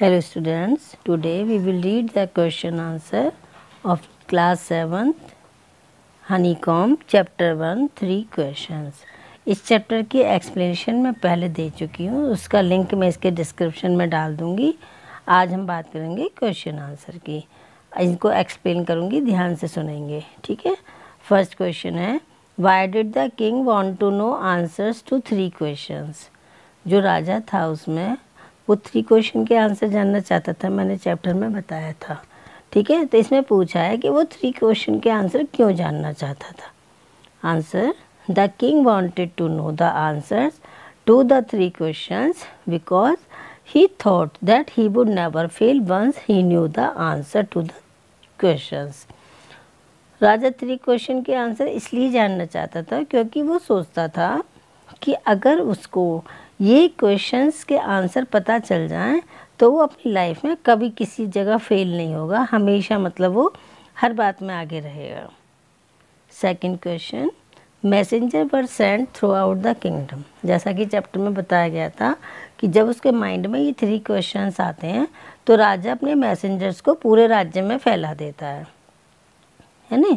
Hello students, today we will read the question answer of class 7th Honeycomb chapter 1 3 questions। इस chapter की explanation मैं पहले दे चुकी हूँ, उसका लिंक मैं इसके डिस्क्रिप्शन में डाल दूँगी। आज हम बात करेंगे क्वेश्चन आंसर की, इनको एक्सप्लेन करूँगी, ध्यान से सुनेंगे, ठीक है। फर्स्ट क्वेश्चन है, why did the king want to know answers to 3 questions. जो राजा था उसमें वो 3 क्वेश्चन के आंसर जानना चाहता था, मैंने चैप्टर में बताया था, ठीक है। तो इसमें पूछा है कि वो 3 क्वेश्चन के आंसर क्यों जानना चाहता था। Answer, the king wanted to know the answers to the 3 questions because he thought that he would never fail once he knew the answer to the questions. राजा 3 क्वेश्चन के आंसर इसलिए जानना चाहता था क्योंकि वो सोचता था कि अगर उसको ये क्वेश्चंस के आंसर पता चल जाएं तो वो अपनी लाइफ में कभी किसी जगह फेल नहीं होगा, हमेशा मतलब वो हर बात में आगे रहेगा। Second question, messenger were sent through out the kingdom. जैसा कि चैप्टर में बताया गया था कि जब उसके माइंड में ये 3 क्वेश्चंस आते हैं तो राजा अपने मैसेंजर्स को पूरे राज्य में फैला देता है ना।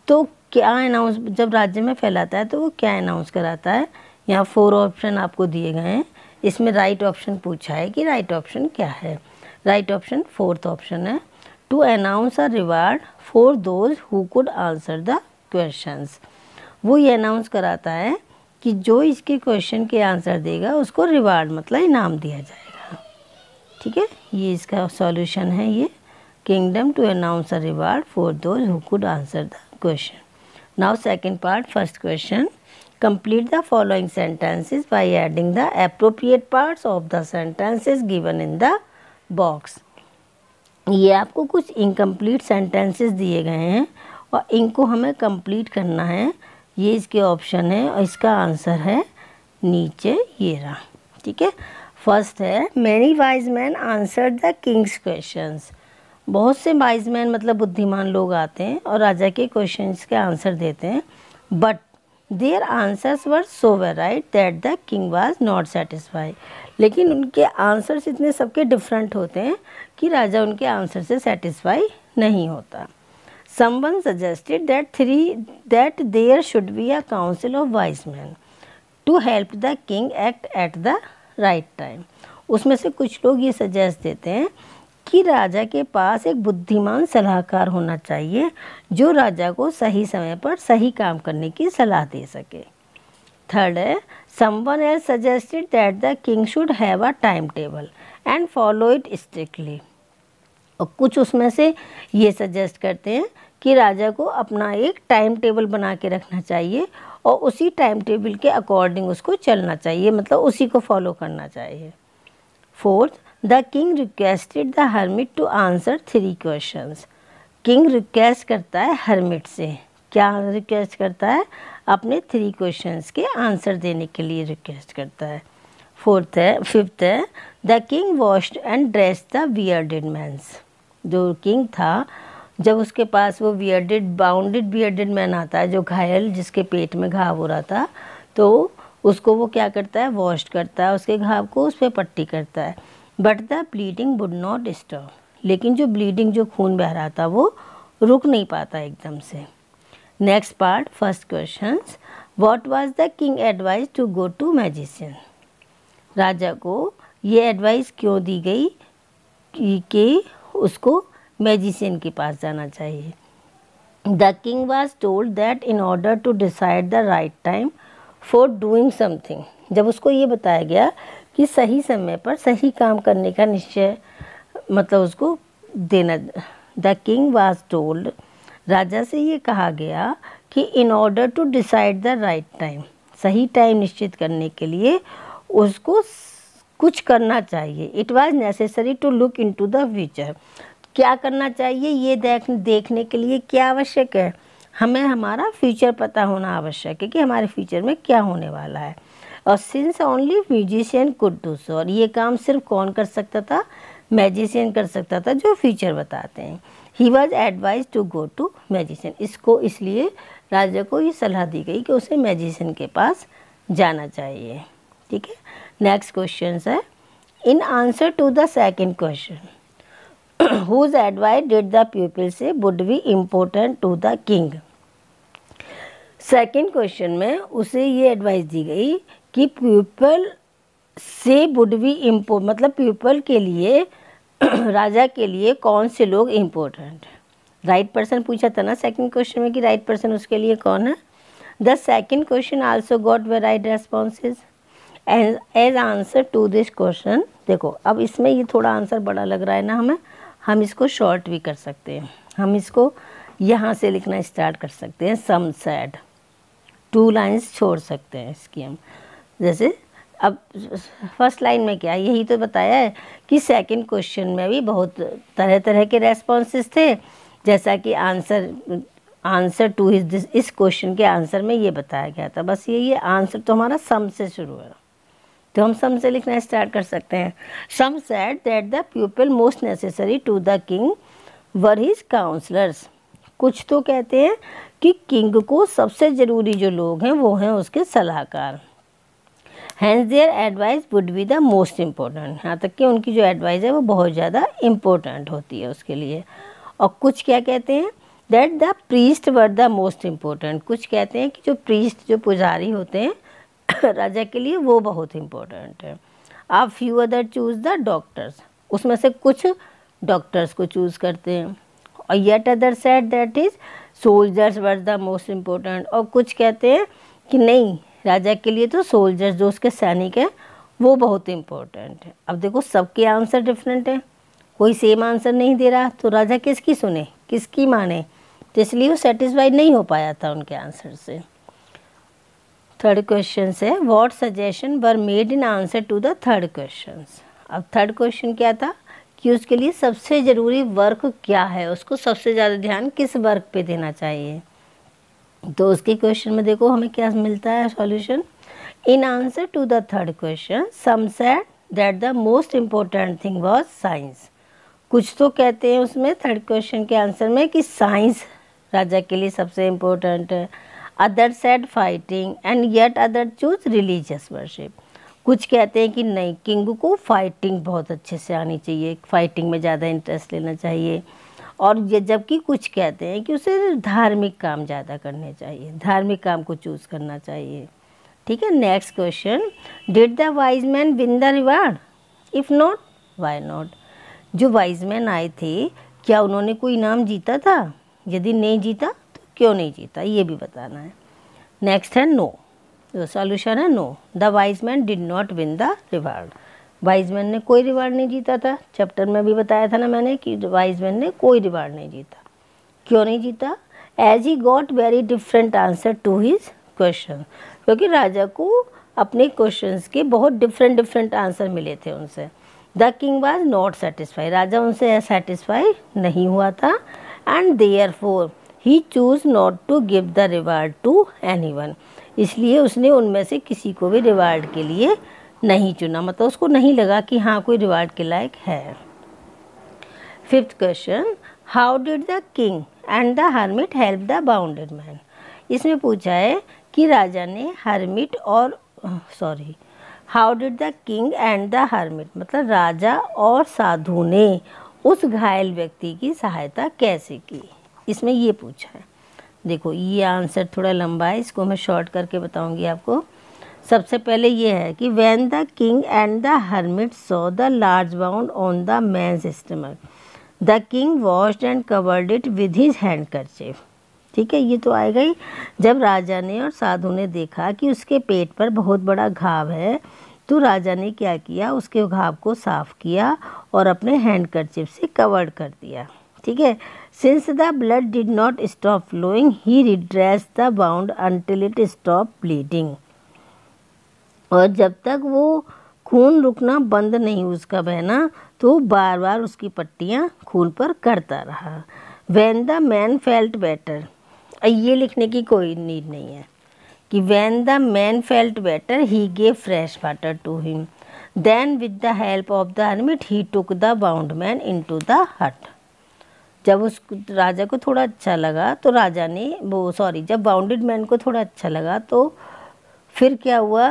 तो क्या अनाउंस, जब राज्य में फैलाता है तो वो क्या अनाउंस कराता है। यहाँ 4 ऑप्शन आपको दिए गए हैं, इसमें राइट ऑप्शन पूछा है कि राइट ऑप्शन क्या है। राइट ऑप्शन 4th ऑप्शन है, to announce a reward for those who could answer the questions. वो ये अनाउंस कराता है कि जो इसके क्वेश्चन के आंसर देगा उसको रिवार्ड मतलब इनाम दिया जाएगा, ठीक है। ये इसका सॉल्यूशन है, ये kingdom to announce a reward for those who could answer the question. Now second part, first question, complete the following sentences by adding the appropriate parts of the sentences given in the box। ये आपको कुछ incomplete sentences दिए गए हैं और इनको हमें complete करना है। ये इसके ऑप्शन है और इसका आंसर है नीचे ये रहा, ठीक है। फर्स्ट है, many wise man answered the Kings questions. बहुत से वाइज मैन मतलब बुद्धिमान लोग आते हैं और राजा के क्वेश्चंस के आंसर देते हैं, but their answers were so varied that the king was not satisfied. लेकिन उनके आंसर्स इतने सबके डिफरेंट होते हैं कि राजा उनके आंसर से सेटिस्फाई नहीं होता। Someone suggested that there should be a council of wise man to help the king act at the right time. उसमें से कुछ लोग ये सजेस्ट देते हैं कि राजा के पास एक बुद्धिमान सलाहकार होना चाहिए जो राजा को सही समय पर सही काम करने की सलाह दे सके। थर्ड है, someone else suggested that the king should have a time table and follow it strictly. और कुछ उसमें से ये सजेस्ट करते हैं कि राजा को अपना एक टाइम टेबल बना के रखना चाहिए और उसी टाइम टेबल के अकॉर्डिंग उसको चलना चाहिए, मतलब उसी को फॉलो करना चाहिए। Fourth, the king requested the hermit to answer 3 questions. King request करता है हर्मिट से, क्या रिक्वेस्ट करता है, अपने 3 क्वेश्चंस के आंसर देने के लिए रिक्वेस्ट करता है। फिफ्थ है, the king washed and dressed the bearded man's. जो किंग था, जब उसके पास वो बाउंडेड बियर्डेड मैन आता है, जो घायल, जिसके पेट में घाव हो रहा था, तो उसको वो क्या करता है, वॉश करता है उसके घाव को, उस पर पट्टी करता है। But the bleeding would not stop. लेकिन जो ब्लीडिंग, जो खून बह रहा था, वो रुक नहीं पाता एकदम से। Next part, first question, what was the king advice to go to magician. राजा को ये एडवाइस क्यों दी गई कि उसको मैजिशियन के पास जाना चाहिए। The king was told that in order to decide the right time for doing something. जब उसको ये बताया गया कि सही समय पर सही काम करने का निश्चय मतलब उसको देना। द किंग वाज टोल्ड, राजा से ये कहा गया कि in order to decide the right time, सही टाइम निश्चित करने के लिए उसको कुछ करना चाहिए। It was necessary to look into the future. क्या करना चाहिए, ये देखने के लिए क्या आवश्यक है, हमें हमारा फ्यूचर पता होना आवश्यक है कि हमारे फ्यूचर में क्या होने वाला है। और since only musician could do so, और ये काम सिर्फ कौन कर सकता था, मैजिशियन कर सकता था जो फ्यूचर बताते हैं। He was advise to go to magician. इसको इसलिए राजा को ये सलाह दी गई कि उसे मैजिशियन के पास जाना चाहिए, ठीक है। नेक्स्ट क्वेश्चन है, in answer to the second question, whose advice did the pupil say would be important to the king? Second question में उसे ये एडवाइस दी गई कि प्यूपल से वुड बी मतलब प्यूपल के लिए राजा के लिए कौन से लोग इम्पोर्टेंट। राइट पर्सन पूछा था ना सेकंड क्वेश्चन में कि राइट पर्सन उसके लिए कौन है। The second question also got varied responses as answer to this question. देखो अब इसमें ये थोड़ा आंसर बड़ा लग रहा है ना हमें, हम इसको शॉर्ट भी कर सकते हैं। हम इसको यहाँ से लिखना स्टार्ट कर सकते हैं, सम सैड, 2 लाइन्स छोड़ सकते हैं इसकी हम। जैसे अब फर्स्ट लाइन में क्या यही तो बताया है कि सेकंड क्वेश्चन में भी बहुत तरह तरह के रेस्पॉन्सेस थे, जैसा कि आंसर टू इस क्वेश्चन के आंसर में ये बताया गया था। बस ये आंसर तो हमारा सम से शुरू है, तो हम सम से लिखना स्टार्ट कर सकते हैं। Some said that the people most necessary to the king were his counsellors. कुछ तो कहते हैं कि किंग को सबसे ज़रूरी जो लोग हैं वो हैं उसके सलाहकार। Hence their advice would be the most important, यहाँ तक कि उनकी जो एडवाइस है वो बहुत ज़्यादा इम्पोर्टेंट होती है उसके लिए। और कुछ क्या कहते हैं that the priest were the most important, कुछ कहते हैं कि जो प्रीस्ट जो पुजारी होते हैं राजा के लिए वो बहुत इम्पोर्टेंट है। आप few other choose the doctors, उसमें से कुछ डॉक्टर्स को चूज़ करते हैं। और yet other said that is soldiers were the most important, और कुछ कहते हैं कि नहीं राजा के लिए तो सोल्जर्स जो उसके सैनिक हैं वो बहुत इम्पोर्टेंट है। अब देखो सबके आंसर डिफरेंट हैं, कोई सेम आंसर नहीं दे रहा, तो राजा किसकी सुने किसकी माने, तो इसलिए वो सेटिस्फाइड नहीं हो पाया था उनके आंसर से। थर्ड क्वेश्चन है what suggestion were made in answer to the third question. अब थर्ड क्वेश्चन क्या था कि उसके लिए सबसे ज़रूरी वर्क क्या है, उसको सबसे ज़्यादा ध्यान किस वर्क पे देना चाहिए। तो उसके क्वेश्चन में देखो हमें क्या मिलता है solution. In answer to the third question some said that the most important thing was science. कुछ तो कहते हैं उसमें थर्ड क्वेश्चन के आंसर में कि साइंस राजा के लिए सबसे इम्पोर्टेंट है। Other said fighting and yet other choose religious worship. कुछ कहते हैं कि नहीं किंग को फाइटिंग बहुत अच्छे से आनी चाहिए, फाइटिंग में ज़्यादा इंटरेस्ट लेना चाहिए। और ये जबकि कुछ कहते हैं कि उसे धार्मिक काम ज़्यादा करने चाहिए, धार्मिक काम को चूज़ करना चाहिए। ठीक है। Next question, did the wise man win the reward, if not why not. जो वाइज मैन आए थे क्या उन्होंने कोई इनाम जीता था, यदि नहीं जीता तो क्यों नहीं जीता, ये भी बताना है। नेक्स्ट है नो, तो सॉल्यूशन है no, the wise man did not win the reward. Wise man ने कोई रिवार्ड नहीं जीता था, चैप्टर में भी बताया था ना मैंने कि वाइज मैन ने कोई रिवार्ड नहीं जीता। क्यों नहीं जीता, as he got very different answer to his question, क्योंकि राजा को अपने क्वेश्चंस के बहुत डिफरेंट आंसर मिले थे उनसे। The king was not satisfy, राजा उनसे सेटिस्फाई नहीं हुआ था। And therefore he choose not to give the reward to anyone, इसलिए उसने उनमें से किसी को भी रिवार्ड के लिए नहीं चुना, मतलब उसको नहीं लगा कि हाँ कोई रिवार्ड के लायक है। Fifth question, how did the king and the hermit help the bounded man. इसमें पूछा है कि राजा ने हर्मिट और how did the king and the hermit, मतलब राजा और साधु ने उस घायल व्यक्ति की सहायता कैसे की, इसमें ये पूछा है। देखो ये आंसर थोड़ा लंबा है, इसको मैं शॉर्ट करके बताऊंगी आपको। सबसे पहले ये है कि when the king and the hermit saw the large wound on the man's stomach the king washed and covered it with his handkerchief. ठीक है, ये तो आएगा ही। जब राजा ने और साधु ने देखा कि उसके पेट पर बहुत बड़ा घाव है, तो राजा ने क्या किया, उसके घाव को साफ किया और अपने हैंडकरचीफ से कवर्ड कर दिया। ठीक है। Since the blood did not stop flowing he redressed the wound until it stop bleeding. और जब तक वो खून रुकना बंद नहीं उसका बहना, तो बार बार उसकी पट्टियाँ खून पर करता रहा। When the man felt better, ये लिखने की कोई नीड नहीं है कि when the man felt better he gave fresh water to him, then with the help of the hermit he took the wounded man into the hut. जब उस राजा को थोड़ा अच्छा लगा तो राजा ने जब बाउंडेड मैन को थोड़ा अच्छा लगा तो फिर क्या हुआ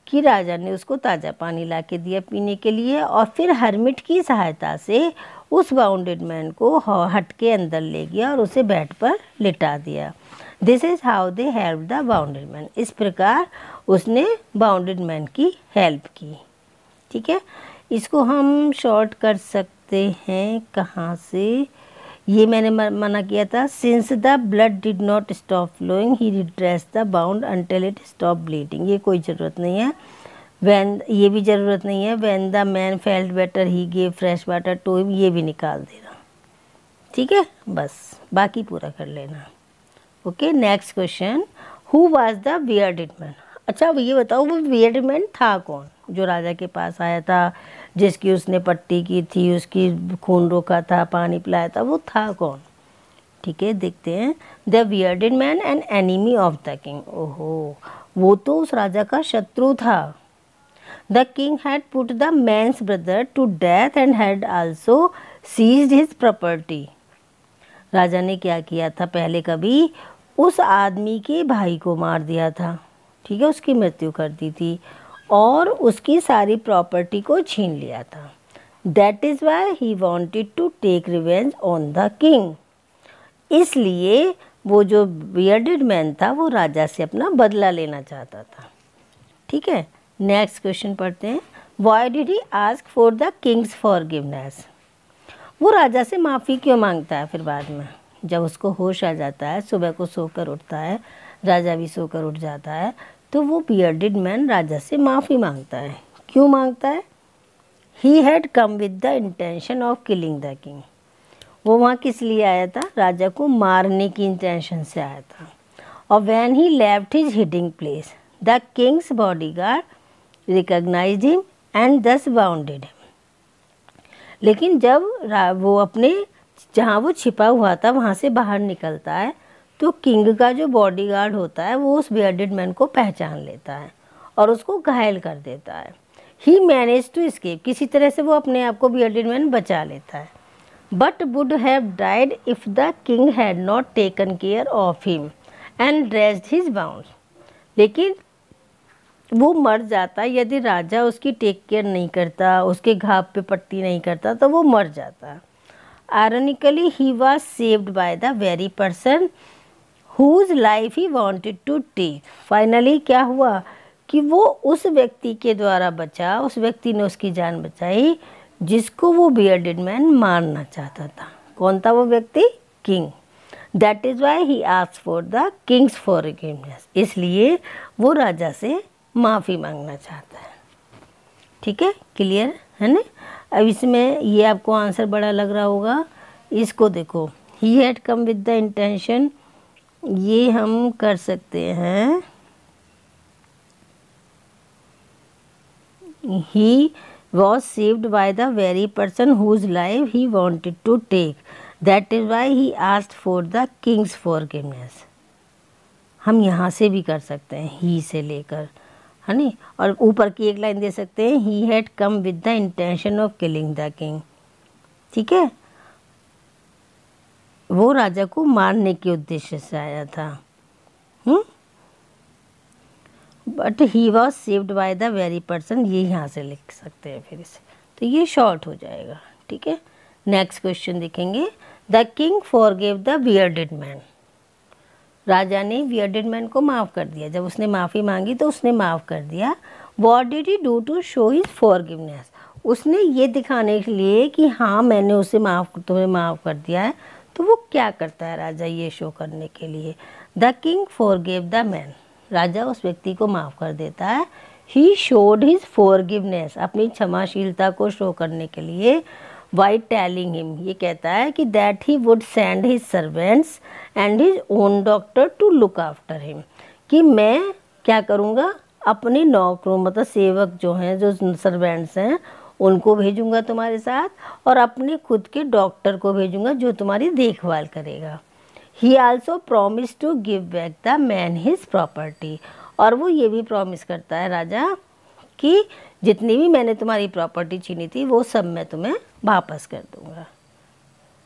कि राजा ने उसको ताज़ा पानी ला के दिया पीने के लिए और फिर हर्मिट की सहायता से उस बाउंडेड मैन को हट के अंदर ले गया और उसे बेड पर लिटा दिया। This is how they help the bounded man. इस प्रकार उसने बाउंडेड मैन की हेल्प की। ठीक है, इसको हम शॉर्ट कर सकते हैं कहाँ से, ये मैंने मना किया था। Since the blood did not stop flowing he redressed the wound until it stop bleeding. ये कोई ज़रूरत नहीं है। वैन, ये भी ज़रूरत नहीं है। When the man felt better he gave fresh water to him, ये भी निकाल देना। ठीक है, बस बाकी पूरा कर लेना। Okay, next question, who was the bearded man. अच्छा, अब ये बताओ वो बियर्डेड मैन था कौन जो राजा के पास आया था, जिसकी उसने पट्टी की थी, उसकी खून रोका था, पानी पिलाया था, वो था कौन। ठीक है, देखते हैं। The bearded man an enemy of the king. ओहो, वो तो उस राजा का शत्रु था। The king had put the man's brother to death and had also seized his property. राजा ने क्या किया था, पहले कभी उस आदमी के भाई को मार दिया था। ठीक है, उसकी मृत्यु कर दी थी और उसकी सारी प्रॉपर्टी को छीन लिया था। That is why he wanted to take revenge on the king. इसलिए वो जो बियर्डेड मैन था वो राजा से अपना बदला लेना चाहता था। ठीक है, नेक्स्ट क्वेश्चन पढ़ते हैं। Why did he ask for the Kings forgiveness. वो राजा से माफ़ी क्यों मांगता है फिर बाद में, जब उसको होश आ जाता है, सुबह को सोकर उठता है, राजा भी सोकर उठ जाता है, तो वो बियर्डेड मैन राजा से माफ़ी मांगता है। क्यों मांगता है? He had come with the intention of killing the king. वो वहाँ किस लिए आया था? राजा को मारने की इंटेंशन से आया था। और when he left his hiding place the king's bodyguard recognised him and thus wounded him. लेकिन जब वो अपने जहाँ वो छिपा हुआ था वहाँ से बाहर निकलता है तो किंग का जो बॉडीगार्ड होता है वो उस बियर्डेड मैन को पहचान लेता है और उसको घायल कर देता है। ही मैनेज टू एस्केप, किसी तरह से वो अपने आप को बियर्डेड मैन बचा लेता है। But would have died if the king had not taken care of him and dressed his bounds. लेकिन वो मर जाता यदि राजा उसकी टेक केयर नहीं करता, उसके घाव पे पट्टी नहीं करता, तो वो मर जाता। Ironically he was saved by the very person whose life he wanted to take. Finally क्या हुआ कि वो उस व्यक्ति के द्वारा बचा, उस व्यक्ति ने उसकी जान बचाई जिसको वो बियर्डेड मैन मारना चाहता था। कौन था वो व्यक्ति? King. That is why he asked for the Kings forgiveness. इसलिए वो राजा से माफ़ी मांगना चाहता है। ठीक है, क्लियर है ना? अब इसमें ये आपको आंसर बड़ा लग रहा होगा। इसको देखो, he had come with the intention, ये हम कर सकते हैं ही was saved by the very person whose life he wanted to take. That is why he asked for the king's forgiveness. हम यहाँ से भी कर सकते हैं ही से लेकर, है नी, और ऊपर की एक लाइन दे सकते हैं he had come with the intention of killing the king. ठीक है, वो राजा को मारने के उद्देश्य से आया था। But he was saved by the very person, ये यहाँ से लिख सकते हैं फिर इसे, तो ये शॉर्ट हो जाएगा। ठीक है, नेक्स्ट क्वेश्चन देखेंगे। The king forgive the bearded man. राजा ने बियर्डेड मैन को माफ़ कर दिया, जब उसने माफ़ी मांगी तो उसने माफ़ कर दिया। What did he do to show his forgiveness. उसने ये दिखाने के लिए कि हाँ मैंने उसे तुम्हें माफ़ कर दिया है, तो वो क्या करता है राजा ये शो करने के लिए? The king forgive the man, राजा उस व्यक्ति को माफ़ कर देता है। ही शोड हिज फॉरगिवनेस, अपनी क्षमाशीलता को शो करने के लिए। वाई टेलिंग हिम, ये कहता है कि that he would send his servants and his own doctor to look after him, कि मैं क्या करूँगा, अपने नौकरों मतलब सेवक जो हैं, जो सर्वेंट्स हैं, उनको भेजूँगा तुम्हारे साथ और अपने खुद के डॉक्टर को भेजूँगा जो तुम्हारी देखभाल करेगा। He also promise to give back the man his property, और वो ये भी प्रॉमिस करता है राजा कि जितनी भी मैंने तुम्हारी प्रॉपर्टी छीनी थी वो सब मैं तुम्हें वापस कर दूंगा।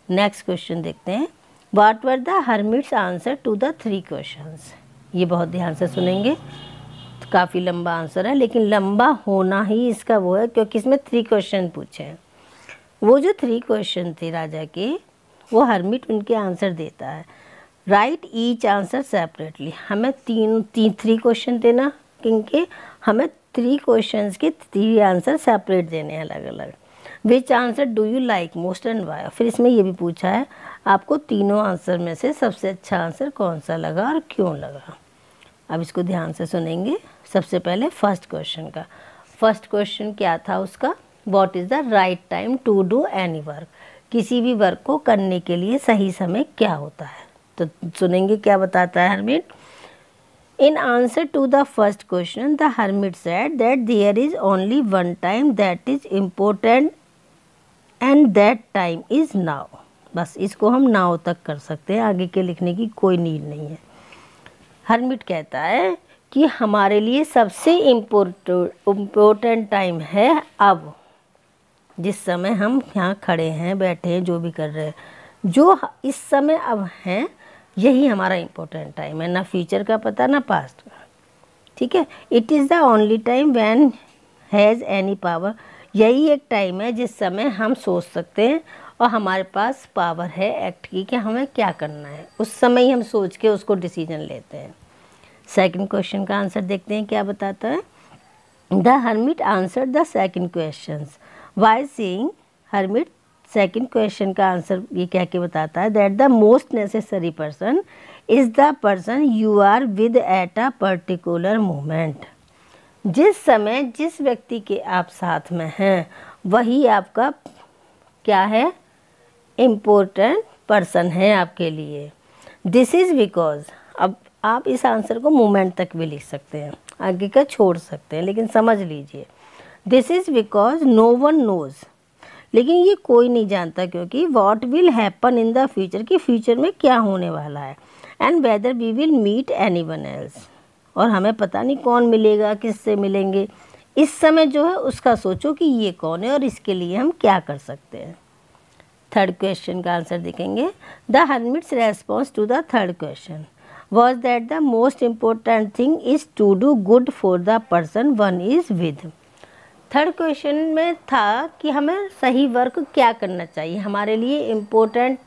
नेक्स्ट क्वेश्चन देखते हैं। What were the hermit's answer to the 3 questions. ये बहुत ध्यान से सुनेंगे, काफ़ी लंबा आंसर है, लेकिन लंबा होना ही इसका वो है क्योंकि इसमें 3 क्वेश्चन पूछे हैं। वो जो 3 क्वेश्चन थे राजा के, वो हर्मिट उनके आंसर देता है। Right each answer separately. हमें 3 क्वेश्चन थे ना किनके, हमें 3 क्वेश्चंस के 3 आंसर सेपरेट देने हैं अलग अलग। Which answer do you like most and why. फिर इसमें ये भी पूछा है आपको तीनों आंसर में से सबसे अच्छा आंसर कौन सा लगा और क्यों लगा। अब इसको ध्यान से सुनेंगे। सबसे पहले फर्स्ट क्वेश्चन का। फर्स्ट क्वेश्चन क्या था उसका, what is the right time to do any work. किसी भी वर्क को करने के लिए सही समय क्या होता है। तो सुनेंगे क्या बताता है hermit. In answer to the first question, the hermit said that there is only one time that is important and that time is now. बस इसको हम नाउ तक कर सकते हैं, आगे के लिखने की कोई नीड नहीं है। हर्मिट कहता है कि हमारे लिए सबसे इम्पोर्टेंट टाइम है अब, जिस समय हम यहाँ खड़े हैं, बैठे हैं, जो भी कर रहे हैं, जो इस समय अब हैं, यही हमारा इम्पोर्टेंट टाइम है, ना फ्यूचर का पता ना पास्ट का। ठीक है। It is the only time when has any power. यही एक टाइम है जिस समय हम सोच सकते हैं और हमारे पास पावर है एक्ट की कि हमें क्या करना है। उस समय ही हम सोच के उसको डिसीजन लेते हैं। सेकंड क्वेश्चन का आंसर देखते हैं क्या बताता है। The hermit answer the second question by saying. Hermit second question का आंसर ये कह के बताता है that the most necessary person is the person you are with at a particular moment. जिस समय जिस व्यक्ति के आप साथ में हैं वही आपका क्या है, इम्पोर्टेंट पर्सन है आपके लिए। This is because. अब आप इस आंसर को मोमेंट तक भी लिख सकते हैं, आगे का छोड़ सकते हैं, लेकिन समझ लीजिए। This is because no one knows. लेकिन ये कोई नहीं जानता क्योंकि what will happen in the future, कि फ्यूचर में क्या होने वाला है। And whether we will meet anyone else. और हमें पता नहीं कौन मिलेगा, किससे मिलेंगे। इस समय जो है उसका सोचो कि ये कौन है और इसके लिए हम क्या कर सकते हैं। थर्ड क्वेश्चन का आंसर देखेंगे। The hermit's response to the third question was that the most important thing is to do good for the person one is with. थर्ड क्वेश्चन में था कि हमें सही वर्क क्या करना चाहिए, हमारे लिए इम्पोर्टेंट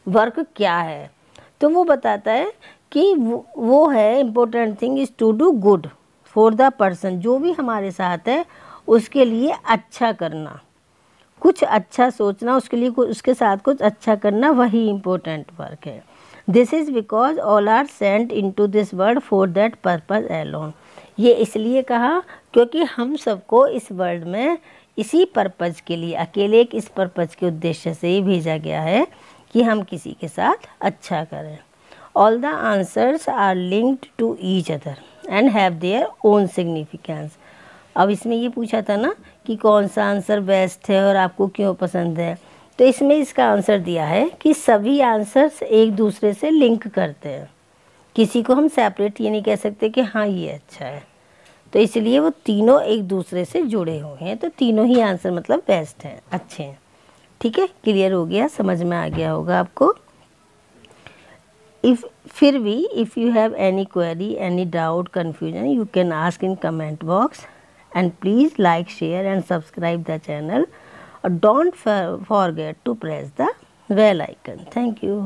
वर्क क्या है। तो वो बताता है कि वो है important thing is to do good for the person. जो भी हमारे साथ है उसके लिए अच्छा करना, कुछ अच्छा सोचना, उसके लिए उसके साथ कुछ अच्छा करना, वही इम्पोर्टेंट वर्क है। This is because all are sent into this world for that purpose alone. ये इसलिए कहा क्योंकि हम सबको इस वर्ल्ड में इसी पर्पज़ के लिए, अकेले एक इस पर्पज़ के उद्देश्य से ही भेजा गया है कि हम किसी के साथ अच्छा करें। All the answers are linked to each other and have their own significance. अब इसमें ये पूछा था ना कि कौन सा आंसर बेस्ट है और आपको क्यों पसंद है, तो इसमें इसका आंसर दिया है कि सभी आंसर्स एक दूसरे से लिंक करते हैं। किसी को हम सेपरेट ये नहीं कह सकते कि हाँ ये अच्छा है, तो इसलिए वो तीनों एक दूसरे से जुड़े हुए हैं। तो तीनों ही आंसर मतलब बेस्ट हैं, अच्छे हैं। ठीक है, क्लियर हो गया, समझ में आ गया होगा आपको। If you have any query, any doubt, confusion, you can ask in comment box and please like, share and subscribe the channel और don't forget to press the bell icon. Thank you.